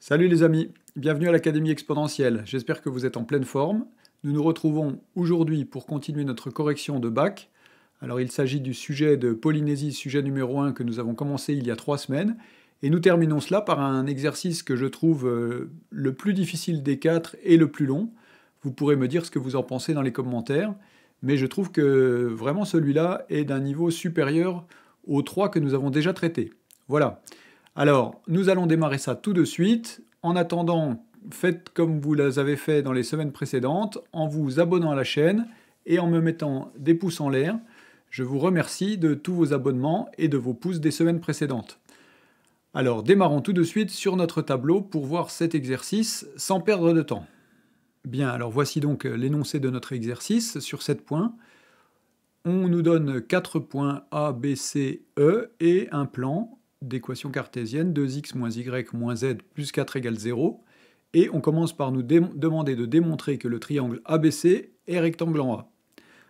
Salut les amis, bienvenue à l'Académie exponentielle, j'espère que vous êtes en pleine forme. Nous nous retrouvons aujourd'hui pour continuer notre correction de bac. Alors il s'agit du sujet de Polynésie, sujet numéro 1 que nous avons commencé il y a 3 semaines. Et nous terminons cela par un exercice que je trouve le plus difficile des 4 et le plus long. Vous pourrez me dire ce que vous en pensez dans les commentaires. Mais je trouve que vraiment celui-là est d'un niveau supérieur aux 3 que nous avons déjà traités. Voilà. Alors, nous allons démarrer ça tout de suite. En attendant, faites comme vous les avez fait dans les semaines précédentes, en vous abonnant à la chaîne et en me mettant des pouces en l'air. Je vous remercie de tous vos abonnements et de vos pouces des semaines précédentes. Alors, démarrons tout de suite sur notre tableau pour voir cet exercice sans perdre de temps. Bien, alors voici donc l'énoncé de notre exercice sur 7 points. On nous donne 4 points A, B, C, E et un plan d'équation cartésienne 2x moins y moins z plus 4 égale 0. Et on commence par nous demander de démontrer que le triangle ABC est rectangle en A.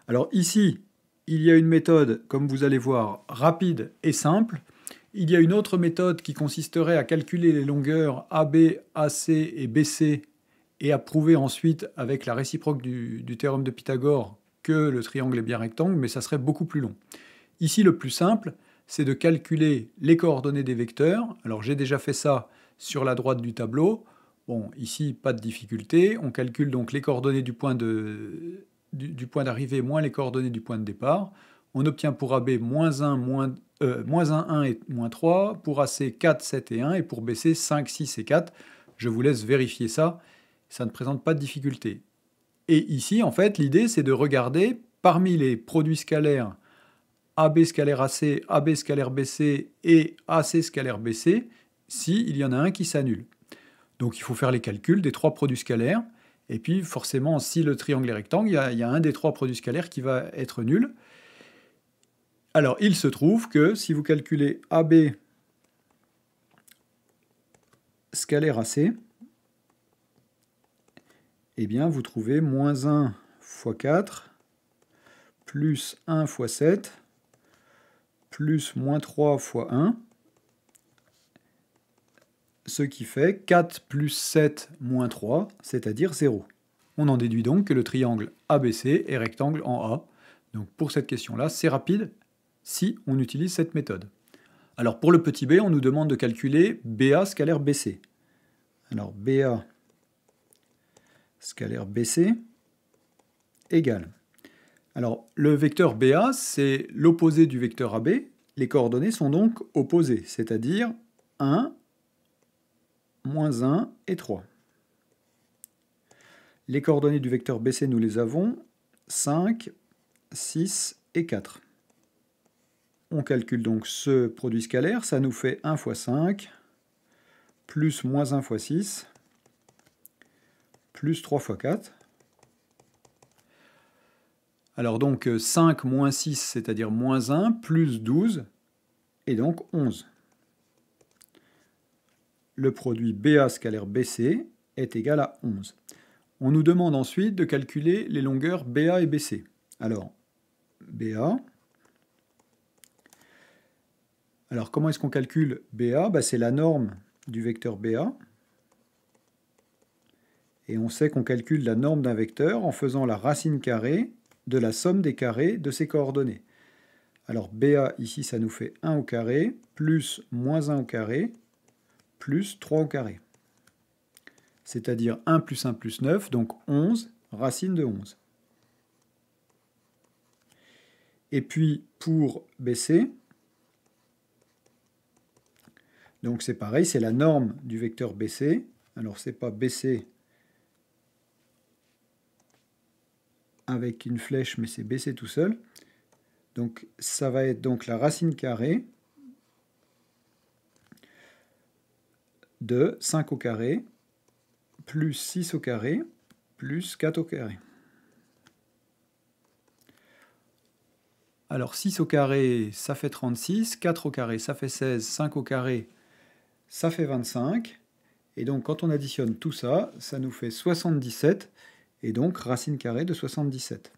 Alors ici, il y a une méthode, comme vous allez voir, rapide et simple. Il y a une autre méthode qui consisterait à calculer les longueurs AB, AC et BC et à prouver ensuite avec la réciproque du théorème de Pythagore que le triangle est bien rectangle, mais ça serait beaucoup plus long. Ici, le plus simple, c'est de calculer les coordonnées des vecteurs. Alors j'ai déjà fait ça sur la droite du tableau. Bon, ici, pas de difficulté. On calcule donc les coordonnées du point d'arrivée moins les coordonnées du point de départ. On obtient pour AB moins 1, moins 1 et moins 3, pour AC 4, 7 et 1, et pour BC 5, 6 et 4. Je vous laisse vérifier ça. Ça ne présente pas de difficulté. Et ici, en fait, l'idée, c'est de regarder parmi les produits scalaires AB scalaire AC, AB scalaire BC et AC scalaire BC, s'il y en a un qui s'annule. Donc il faut faire les calculs des 3 produits scalaires, et puis forcément, si le triangle est rectangle, il y a un des 3 produits scalaires qui va être nul. Alors il se trouve que si vous calculez AB scalaire AC, eh bien vous trouvez moins 1 fois 4, plus 1 fois 7, plus moins 3 fois 1, ce qui fait 4 plus 7 moins 3, c'est-à-dire 0. On en déduit donc que le triangle ABC est rectangle en A. Donc pour cette question-là, c'est rapide si on utilise cette méthode. Alors pour le petit b, on nous demande de calculer BA scalaire BC. Alors BA scalaire BC égale. Alors le vecteur BA, c'est l'opposé du vecteur AB. Les coordonnées sont donc opposées, c'est-à-dire 1, moins 1 et 3. Les coordonnées du vecteur BC, nous les avons, 5, 6 et 4. On calcule donc ce produit scalaire, ça nous fait 1 fois 5, plus moins 1 fois 6, plus 3 fois 4. Alors donc 5 moins 6, c'est-à-dire moins 1, plus 12, et donc 11. Le produit BA scalaire BC est égal à 11. On nous demande ensuite de calculer les longueurs BA et BC. Alors, BA. Alors, comment est-ce qu'on calcule BA? C'est la norme du vecteur BA. Et on sait qu'on calcule la norme d'un vecteur en faisant la racine carrée de la somme des carrés de ses coordonnées. Alors, BA, ici, ça nous fait 1 au carré, plus moins 1 au carré, plus 3 au carré. C'est-à-dire 1 plus 1 plus 9, donc 11, racine de 11. Et puis, pour BC, donc c'est pareil, c'est la norme du vecteur BC. Alors, c'est pas BC avec une flèche, mais c'est BC tout seul. Donc, ça va être donc la racine carrée de 5 au carré, plus 6 au carré, plus 4 au carré. Alors 6 au carré, ça fait 36, 4 au carré, ça fait 16, 5 au carré, ça fait 25. Et donc quand on additionne tout ça, ça nous fait 77, et donc racine carrée de 77.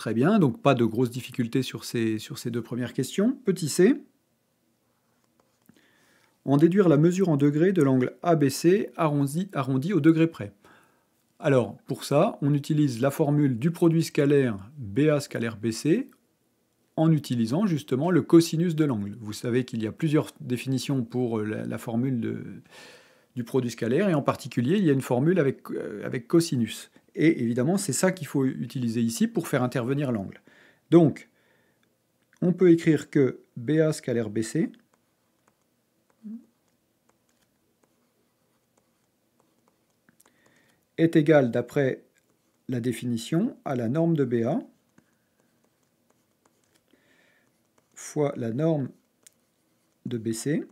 Très bien, donc pas de grosses difficultés sur ces deux premières questions. Petit c. En déduire la mesure en degrés de l'angle ABC arrondi au degré près. Alors, pour ça, on utilise la formule du produit scalaire BA scalaire BC en utilisant justement le cosinus de l'angle. Vous savez qu'il y a plusieurs définitions pour la formule du produit scalaire, et en particulier, il y a une formule avec cosinus. Et évidemment, c'est ça qu'il faut utiliser ici pour faire intervenir l'angle. Donc, on peut écrire que BA scalaire BC est égal, d'après la définition, à la norme de BA fois la norme de BC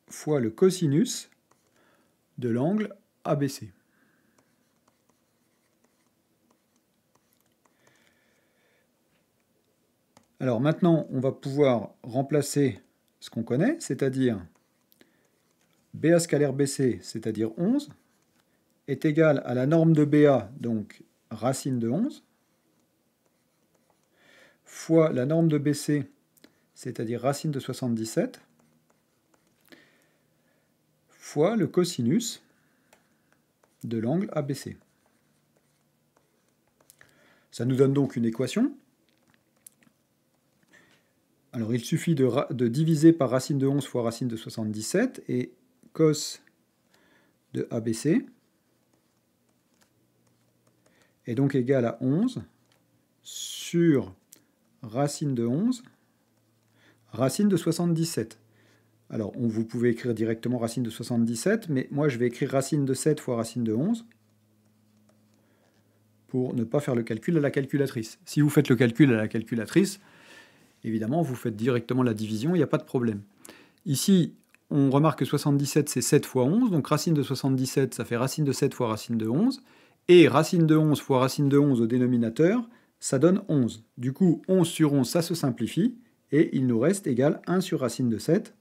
fois le cosinus de l'angle ABC. Alors maintenant, on va pouvoir remplacer ce qu'on connaît, c'est-à-dire BA scalaire BC, c'est-à-dire 11, est égal à la norme de BA, donc racine de 11, fois la norme de BC, c'est-à-dire racine de 77, fois le cosinus de l'angle ABC. Ça nous donne donc une équation. Alors il suffit de diviser par racine de 11 fois racine de 77, et cos de ABC est donc égal à 11 sur racine de 11, racine de 77. Alors, vous pouvez écrire directement racine de 77, mais moi je vais écrire racine de 7 fois racine de 11 pour ne pas faire le calcul à la calculatrice. Si vous faites le calcul à la calculatrice, évidemment, vous faites directement la division, il n'y a pas de problème. Ici, on remarque que 77, c'est 7 fois 11, donc racine de 77, ça fait racine de 7 fois racine de 11, et racine de 11 fois racine de 11 au dénominateur, ça donne 11. Du coup, 11 sur 11, ça se simplifie, et il nous reste égal 1 sur racine de 7,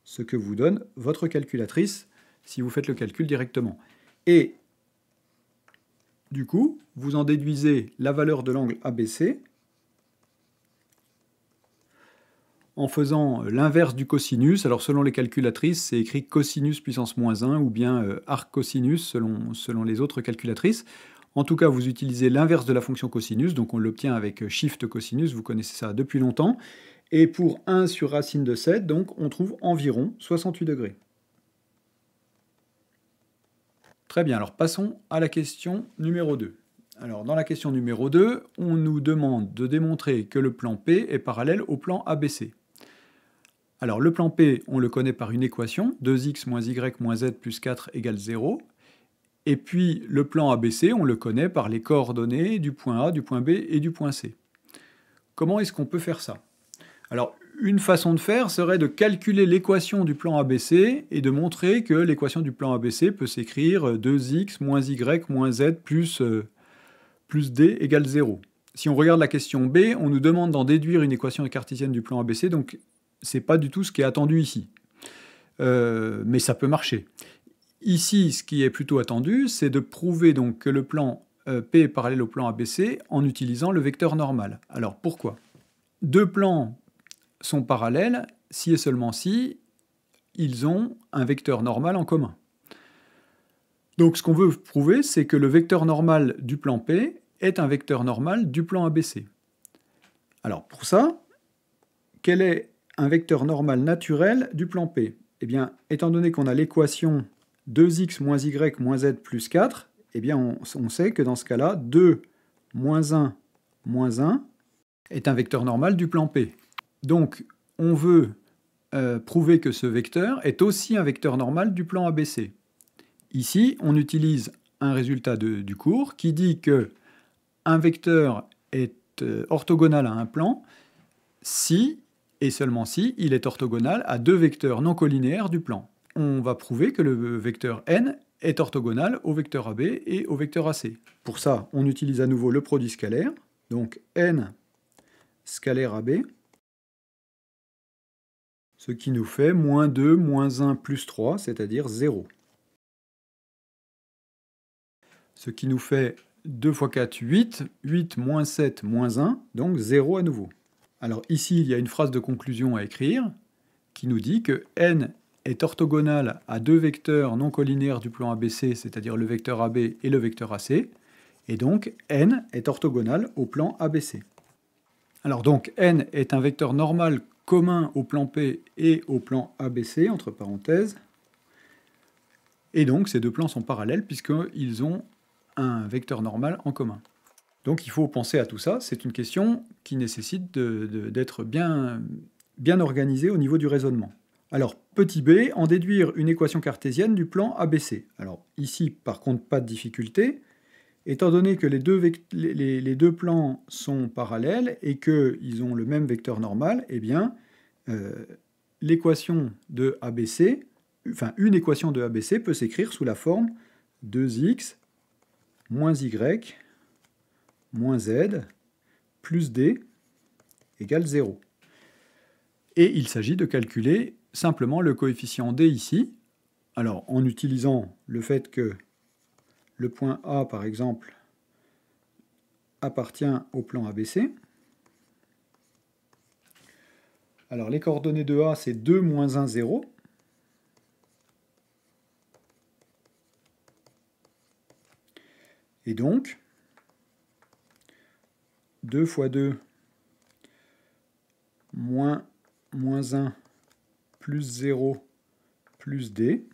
ce que vous donne votre calculatrice si vous faites le calcul directement. Et du coup, vous en déduisez la valeur de l'angle ABC en faisant l'inverse du cosinus. Alors selon les calculatrices, c'est écrit cosinus puissance moins 1 ou bien arc cosinus selon les autres calculatrices. En tout cas, vous utilisez l'inverse de la fonction cosinus, donc on l'obtient avec shift cosinus, vous connaissez ça depuis longtemps. Et pour 1 sur racine de 7, donc on trouve environ 68 degrés. Très bien, alors passons à la question numéro 2. Alors dans la question numéro 2, on nous demande de démontrer que le plan P est parallèle au plan ABC. Alors le plan P, on le connaît par une équation, 2x moins y moins z plus 4 égale 0. Et puis le plan ABC, on le connaît par les coordonnées du point A, du point B et du point C. Comment est-ce qu'on peut faire ça? Alors, une façon de faire serait de calculer l'équation du plan ABC et de montrer que l'équation du plan ABC peut s'écrire 2x moins y moins z plus d égale 0. Si on regarde la question B, on nous demande d'en déduire une équation cartésienne du plan ABC, donc c'est pas du tout ce qui est attendu ici. Mais ça peut marcher. Ici, ce qui est plutôt attendu, c'est de prouver donc que le plan P est parallèle au plan ABC en utilisant le vecteur normal. Alors pourquoi? Deux plans sont parallèles si et seulement si ils ont un vecteur normal en commun. Donc ce qu'on veut prouver, c'est que le vecteur normal du plan P est un vecteur normal du plan ABC. Alors pour ça, quel est un vecteur normal naturel du plan P? Eh bien, étant donné qu'on a l'équation 2x moins y moins z plus 4, eh bien on sait que dans ce cas-là, 2 moins 1 est un vecteur normal du plan P. Donc, on veut prouver que ce vecteur est aussi un vecteur normal du plan ABC. Ici, on utilise un résultat du cours qui dit que un vecteur est orthogonal à un plan si, et seulement si, il est orthogonal à deux vecteurs non collinéaires du plan. On va prouver que le vecteur n est orthogonal au vecteur AB et au vecteur AC. Pour ça, on utilise à nouveau le produit scalaire, donc n scalaire AB, ce qui nous fait moins 2, moins 1, plus 3, c'est-à-dire 0. Ce qui nous fait 2 fois 4, 8. 8 moins 7 moins 1, donc 0 à nouveau. Alors ici, il y a une phrase de conclusion à écrire qui nous dit que n est orthogonal à deux vecteurs non collinéaires du plan ABC, c'est-à-dire le vecteur AB et le vecteur AC, et donc n est orthogonal au plan ABC. Alors donc n est un vecteur normal commun au plan P et au plan ABC, entre parenthèses, et donc ces deux plans sont parallèles puisqu'ils ont un vecteur normal en commun. Donc il faut penser à tout ça, c'est une question qui nécessite d'être bien organisée au niveau du raisonnement. Alors, petit b, en déduire une équation cartésienne du plan ABC. Alors ici, par contre, pas de difficulté. Étant donné que les deux plans sont parallèles et qu'ils ont le même vecteur normal, eh bien, l'équation de ABC, enfin une équation de ABC peut s'écrire sous la forme 2x moins y moins z plus d égale 0. Et il s'agit de calculer simplement le coefficient d ici. Alors, en utilisant le fait que le point A, par exemple, appartient au plan ABC. Alors, les coordonnées de A, c'est 2, moins 1, 0. Et donc, 2 fois 2, moins 1, plus 0, plus d,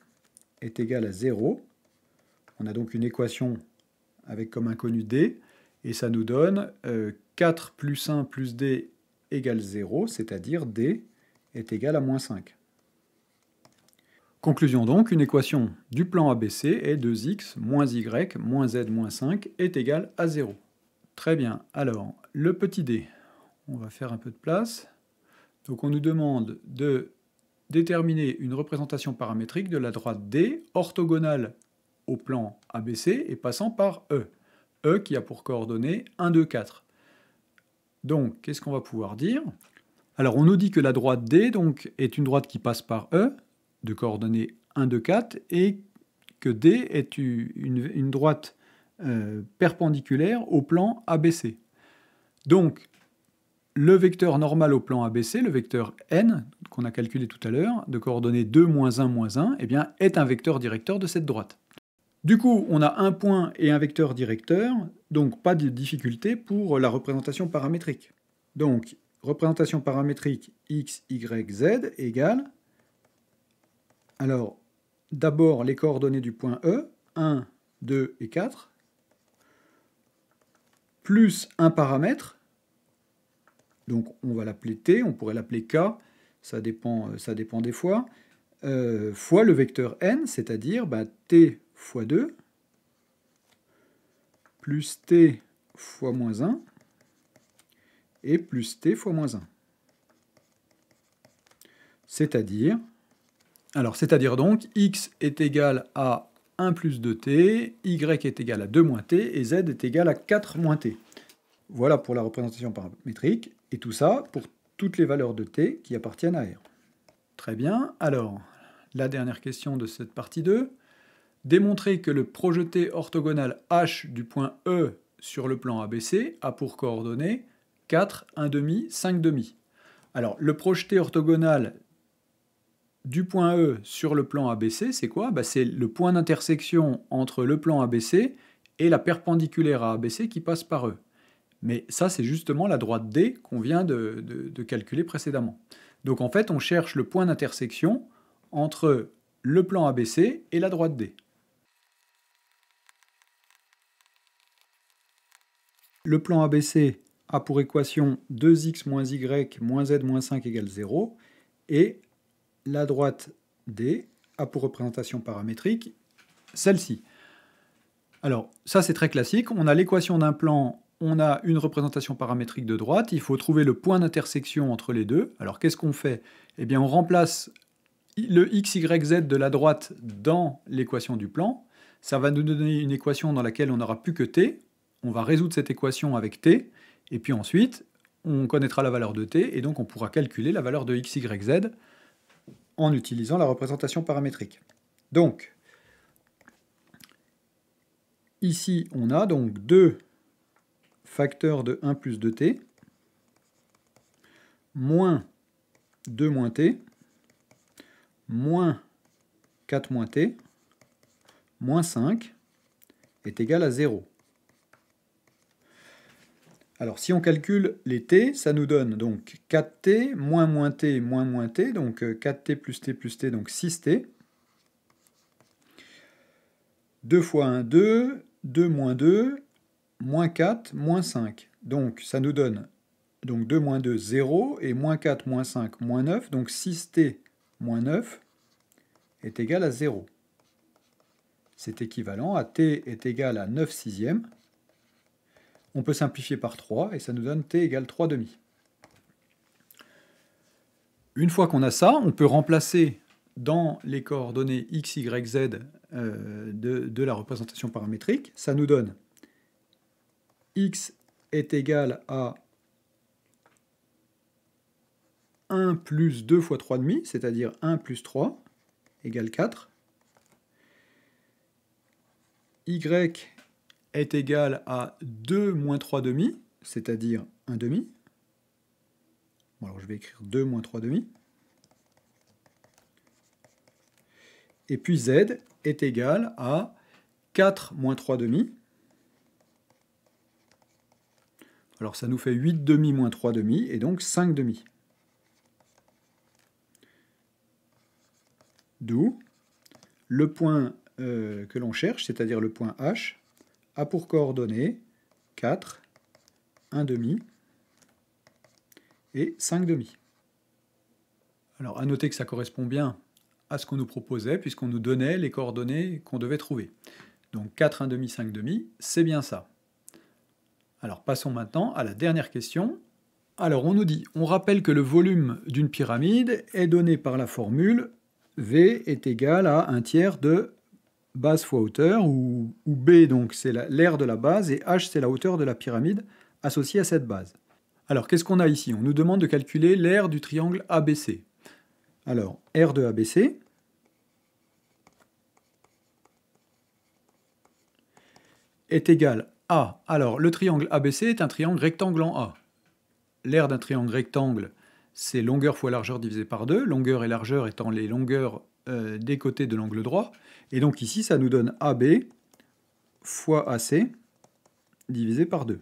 est égal à 0. On a donc une équation avec comme inconnu d, et ça nous donne 4 plus 1 plus d égale 0, c'est-à-dire d est égal à moins 5. Conclusion donc, une équation du plan ABC est 2x moins y moins z moins 5 est égal à 0. Très bien, alors le petit d, on va faire un peu de place. Donc on nous demande de déterminer une représentation paramétrique de la droite D orthogonale au plan ABC et passant par E. E qui a pour coordonnées 1, 2, 4. Donc, qu'est-ce qu'on va pouvoir dire? Alors, on nous dit que la droite D donc, est une droite qui passe par E, de coordonnées 1, 2, 4, et que D est une droite perpendiculaire au plan ABC. Donc, le vecteur normal au plan ABC, le vecteur n, qu'on a calculé tout à l'heure, de coordonnées 2, moins 1, moins 1, eh bien, est un vecteur directeur de cette droite. Du coup, on a un point et un vecteur directeur, donc pas de difficulté pour la représentation paramétrique. Donc, représentation paramétrique x, y, z égale, alors, d'abord les coordonnées du point E, 1, 2 et 4, plus un paramètre, donc on va l'appeler t, on pourrait l'appeler k, ça dépend des fois, fois le vecteur n, c'est-à-dire t fois 2, plus t fois moins 1, et plus t fois moins 1. C'est-à-dire donc, x est égal à 1 plus 2t, y est égal à 2 moins t, et z est égal à 4 moins t. Voilà pour la représentation paramétrique, et tout ça pour toutes les valeurs de t qui appartiennent à R. Très bien, alors, la dernière question de cette partie 2. Démontrer que le projeté orthogonal H du point E sur le plan ABC a pour coordonnées 4, 1,5, 5,5. Alors, le projeté orthogonal du point E sur le plan ABC, c'est quoi? C'est le point d'intersection entre le plan ABC et la perpendiculaire à ABC qui passe par E. Mais ça, c'est justement la droite D qu'on vient de calculer précédemment. Donc en fait, on cherche le point d'intersection entre le plan ABC et la droite D. Le plan ABC a pour équation 2x moins y moins z moins 5 égale 0, et la droite D a pour représentation paramétrique celle-ci. Alors, ça c'est très classique, on a l'équation d'un plan, on a une représentation paramétrique de droite, il faut trouver le point d'intersection entre les deux. Alors qu'est-ce qu'on fait? Eh bien on remplace le x, y, z de la droite dans l'équation du plan, ça va nous donner une équation dans laquelle on n'aura plus que t, on va résoudre cette équation avec t, et puis ensuite, on connaîtra la valeur de t, et donc on pourra calculer la valeur de x, y, z en utilisant la représentation paramétrique. Donc, Ici, on a donc 2 facteurs de 1 plus 2t, moins 2 moins t, moins 4 moins t, moins 5 est égal à 0. Alors si on calcule les t, ça nous donne donc 4t, moins t, moins t, donc 4t plus t, donc 6t. 2 fois 1, 2, 2 moins 2, moins 4, moins 5. Donc ça nous donne donc 2 moins 2, 0, et moins 4, moins 5, moins 9, donc 6t moins 9 est égal à 0. C'est équivalent à t est égal à 9 sixièmes. On peut simplifier par 3, et ça nous donne t égale 3 demi. Une fois qu'on a ça, on peut remplacer dans les coordonnées x, y, z de la représentation paramétrique. Ça nous donne x est égal à 1 plus 2 fois 3 demi, c'est-à-dire 1 plus 3 égale 4. Y est égal à 2 moins 3 demi, c'est-à-dire 1 demi. Bon, alors je vais écrire 2 moins 3 demi. Et puis z est égal à 4 moins 3 demi. Alors ça nous fait 8 demi moins 3 demi, et donc 5 demi. D'où le point que l'on cherche, c'est-à-dire le point H, a pour coordonnées 4, 1 demi et 5 demi. Alors à noter que ça correspond bien à ce qu'on nous proposait, puisqu'on nous donnait les coordonnées qu'on devait trouver. Donc 4, 1 demi, 5 demi, c'est bien ça. Alors passons maintenant à la dernière question. Alors on nous dit, on rappelle que le volume d'une pyramide est donné par la formule V est égal à 1 tiers de base fois hauteur, où B donc c'est l'aire de la base et H c'est la hauteur de la pyramide associée à cette base. Alors qu'est-ce qu'on a ici? On nous demande de calculer l'aire du triangle ABC. Alors R de ABC est égal à... Alors le triangle ABC est un triangle rectangle en A. L'aire d'un triangle rectangle, c'est longueur fois largeur divisé par 2, longueur et largeur étant les longueurs des côtés de l'angle droit. Et donc ici, ça nous donne AB fois AC divisé par 2.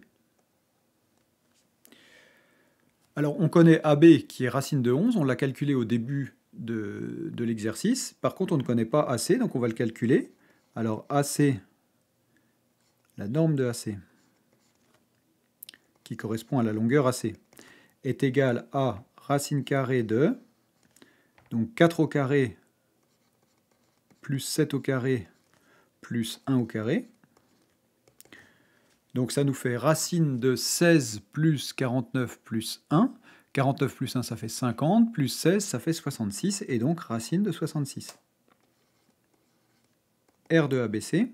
Alors on connaît AB qui est racine de 11, on l'a calculé au début de l'exercice. Par contre, on ne connaît pas AC, donc on va le calculer. Alors AC, la norme de AC, qui correspond à la longueur AC, est égale à racine carrée de, donc 4 au carré plus 7 au carré plus 1 au carré. Donc ça nous fait racine de 16 plus 49 plus 1. 49 plus 1, ça fait 50, plus 16, ça fait 66, et donc racine de 66. R de ABC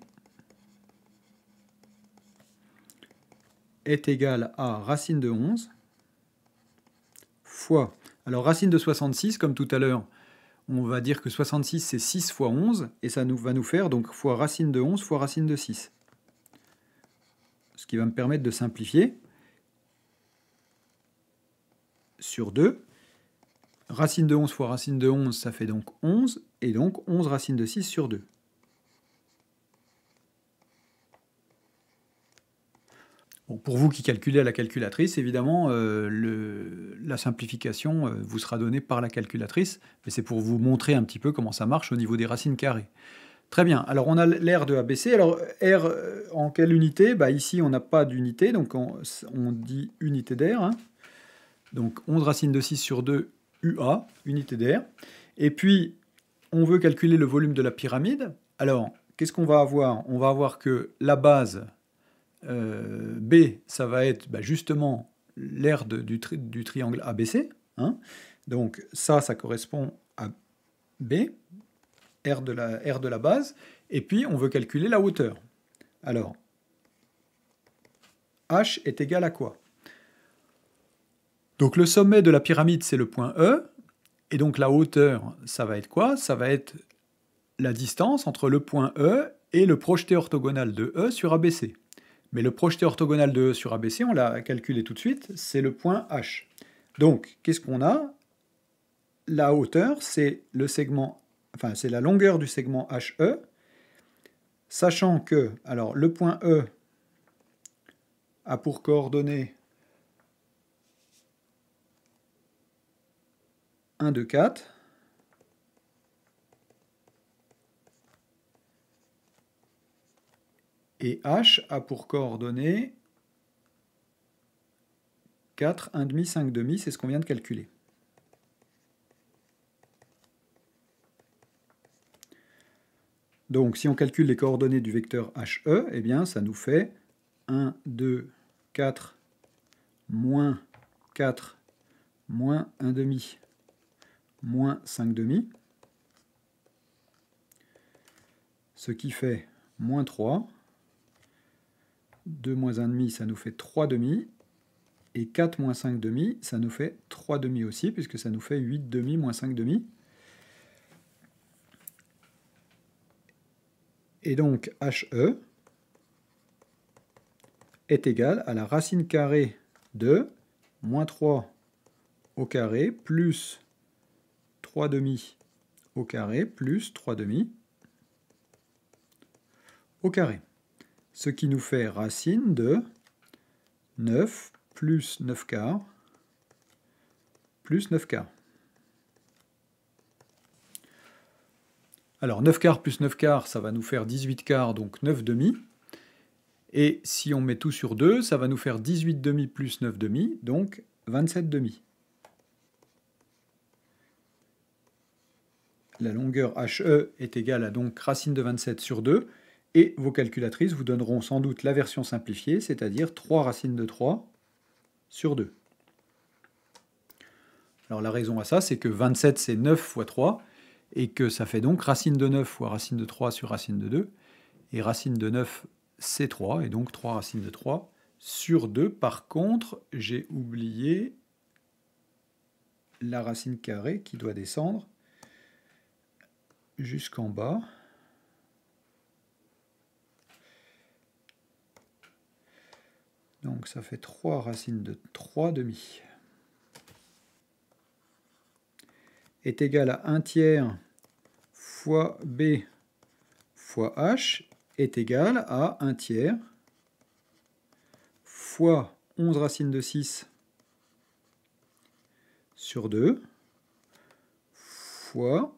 est égal à racine de 11 fois... Alors racine de 66, comme tout à l'heure, on va dire que 66 c'est 6 fois 11, et ça va nous faire donc fois racine de 11 fois racine de 6. Ce qui va me permettre de simplifier sur 2. Racine de 11 fois racine de 11, ça fait donc 11, et donc 11 racine de 6 sur 2. Bon, pour vous qui calculez à la calculatrice, évidemment, la simplification vous sera donnée par la calculatrice, mais c'est pour vous montrer un petit peu comment ça marche au niveau des racines carrées. Très bien, alors on a l'aire de ABC. Alors R en quelle unité? Ici on n'a pas d'unité, donc on dit unité d'aire. Hein. Donc 11 racine de 6 sur 2, UA, unité d'aire. Et puis on veut calculer le volume de la pyramide. Alors qu'est-ce qu'on va avoir? On va avoir que la base B, ça va être justement l'aire du triangle ABC. Hein. Donc ça correspond à B. R de la base, et puis on veut calculer la hauteur. Alors, H est égal à quoi? Donc le sommet de la pyramide, c'est le point E, et donc la hauteur, ça va être quoi? Ça va être la distance entre le point E et le projeté orthogonal de E sur ABC. Mais le projeté orthogonal de E sur ABC, on l'a calculé tout de suite, c'est le point H. Donc, qu'est-ce qu'on a? La hauteur, c'est le segment, enfin, c'est la longueur du segment HE, sachant que, alors, le point E a pour coordonnées 1, 2, 4. Et H a pour coordonnées 4, 1,5, 5,5, c'est ce qu'on vient de calculer. Donc si on calcule les coordonnées du vecteur HE, eh bien ça nous fait 1, 2, 4, moins 4, moins 1,5, moins 5,5, ce qui fait moins 3. 2 moins 1,5, ça nous fait 3,5. Et 4 moins 5,5, ça nous fait 3,5 aussi, puisque ça nous fait 8,5 moins 5,5. Et donc HE est égal à la racine carrée de moins 3 au carré plus 3,5 au carré plus 3,5 au carré. Ce qui nous fait racine de 9 plus 9 quarts plus 9 quarts. Alors 9 quarts plus 9 quarts, ça va nous faire 18 quarts, donc 9 demi. Et si on met tout sur 2, ça va nous faire 18 demi plus 9 demi, donc 27 demi. La longueur HE est égale à donc racine de 27 sur 2, et vos calculatrices vous donneront sans doute la version simplifiée, c'est-à-dire 3 racines de 3 sur 2. Alors la raison à ça, c'est que 27 c'est 9 fois 3, et que ça fait donc racine de 9 fois racine de 3 sur racine de 2, et racine de 9 c'est 3, et donc 3 racines de 3 sur 2. Par contre, j'ai oublié la racine carrée qui doit descendre jusqu'en bas. Donc ça fait 3 racines de 3 demi. Est égal à 1 tiers fois B fois H est égal à 1 tiers fois 11 racines de 6 sur 2 fois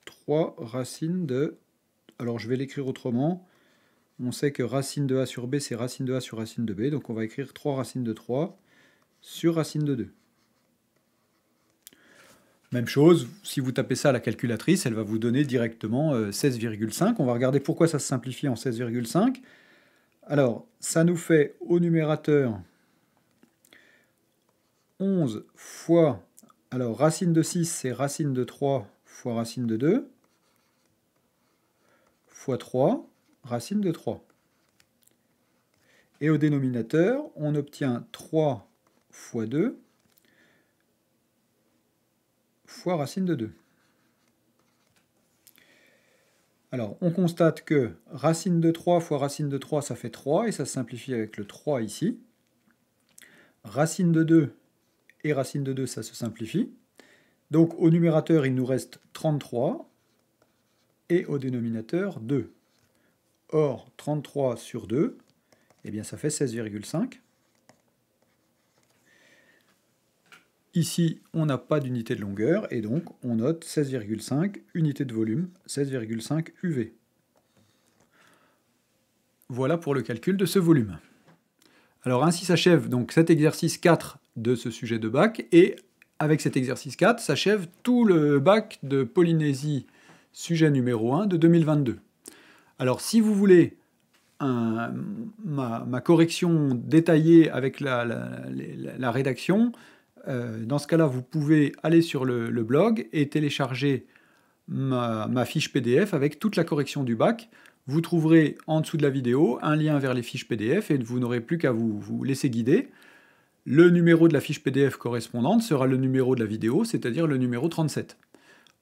3 racines de... Alors je vais l'écrire autrement. On sait que racine de A sur B, c'est racine de A sur racine de B. Donc on va écrire 3 racines de 3 sur racine de 2. Même chose, si vous tapez ça à la calculatrice, elle va vous donner directement 16,5. On va regarder pourquoi ça se simplifie en 16,5. Alors, ça nous fait au numérateur 11 fois... Alors, racine de 6, c'est racine de 3 fois racine de 2, fois 3, racine de 3. Et au dénominateur, on obtient 3 fois 2 fois racine de 2. Alors, on constate que racine de 3 fois racine de 3, ça fait 3, et ça se simplifie avec le 3 ici. Racine de 2 et racine de 2, ça se simplifie. Donc, au numérateur, il nous reste 33, et au dénominateur, 2. Or, 33 sur 2, eh bien, ça fait 16,5. Ici, on n'a pas d'unité de longueur, et donc on note 16,5, unité de volume, 16,5 UV. Voilà pour le calcul de ce volume. Alors ainsi s'achève donc cet exercice 4 de ce sujet de bac, et avec cet exercice 4 s'achève tout le bac de Polynésie, sujet numéro 1 de 2022. Alors si vous voulez ma correction détaillée avec la rédaction, dans ce cas-là, vous pouvez aller sur le blog et télécharger ma fiche PDF avec toute la correction du bac. Vous trouverez en dessous de la vidéo un lien vers les fiches PDF et vous n'aurez plus qu'à vous laisser guider. Le numéro de la fiche PDF correspondante sera le numéro de la vidéo, c'est-à-dire le numéro 37.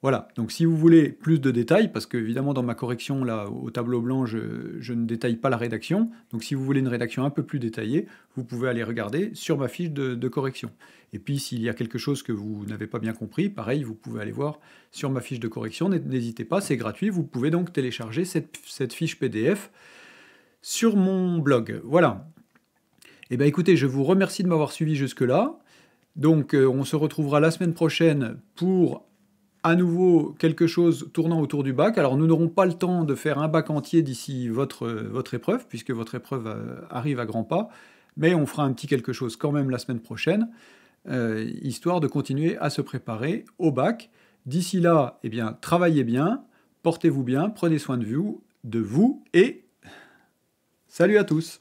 Voilà, donc si vous voulez plus de détails, parce que évidemment dans ma correction là au tableau blanc, je ne détaille pas la rédaction, donc si vous voulez une rédaction un peu plus détaillée, vous pouvez aller regarder sur ma fiche de correction. Et puis s'il y a quelque chose que vous n'avez pas bien compris, pareil, vous pouvez aller voir sur ma fiche de correction, n'hésitez pas, c'est gratuit, vous pouvez donc télécharger cette fiche PDF sur mon blog. Voilà. Eh bien écoutez, je vous remercie de m'avoir suivi jusque-là. Donc on se retrouvera la semaine prochaine pour à nouveau quelque chose tournant autour du bac. Alors nous n'aurons pas le temps de faire un bac entier d'ici votre épreuve, puisque votre épreuve arrive à grands pas, mais on fera un petit quelque chose quand même la semaine prochaine, histoire de continuer à se préparer au bac. D'ici là, eh bien, travaillez bien, portez-vous bien, prenez soin de vous et salut à tous!